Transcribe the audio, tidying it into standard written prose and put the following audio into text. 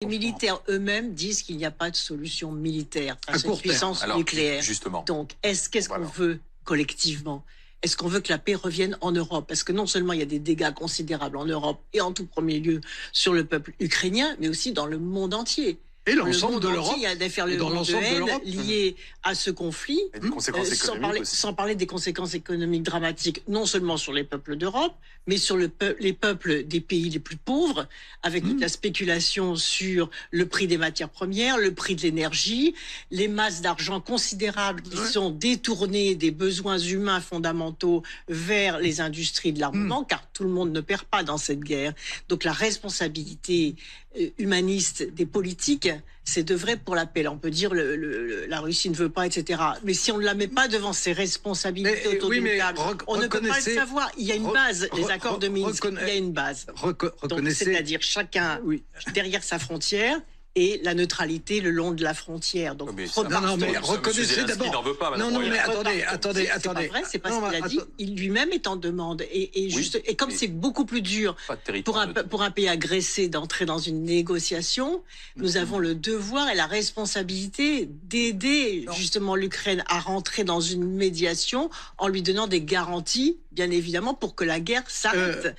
Les militaires eux-mêmes disent qu'il n'y a pas de solution militaire à cette puissance nucléaire. Justement. Donc, qu'est-ce qu'on veut collectivement? Est-ce qu'on veut que la paix revienne en Europe? Parce que non seulement il y a des dégâts considérables en Europe et en tout premier lieu sur le peuple ukrainien, mais aussi dans le monde entier. Et l'ensemble de l'Europe. Il y a des phénomènes de haine liés à ce conflit, Et des conséquences économiques aussi. sans parler des conséquences économiques dramatiques, non seulement sur les peuples d'Europe, mais sur les peuples des pays les plus pauvres, avec toute la spéculation sur le prix des matières premières, le prix de l'énergie, les masses d'argent considérables qui sont détournées des besoins humains fondamentaux vers les industries de l'armement, car tout le monde ne perd pas dans cette guerre. Donc la responsabilité humaniste des politiques, c'est d'œuvrer pour la paix. Là, on peut dire la Russie ne veut pas, etc. Mais si on ne la met pas devant ses responsabilités autour d'une table, on ne peut pas le savoir. Il y a une base, les accords de Minsk, il y a une base. C'est-à-dire chacun derrière sa frontière et la neutralité le long de la frontière. Donc, reconnaissez d'abord. Attendez. C'est pas vrai, c'est pas ce qu'il a dit. Il lui-même est en demande. Et comme c'est beaucoup plus dur pour un pays agressé d'entrer dans une négociation, nous avons le devoir et la responsabilité d'aider justement l'Ukraine à rentrer dans une médiation en lui donnant des garanties, bien évidemment, pour que la guerre s'arrête.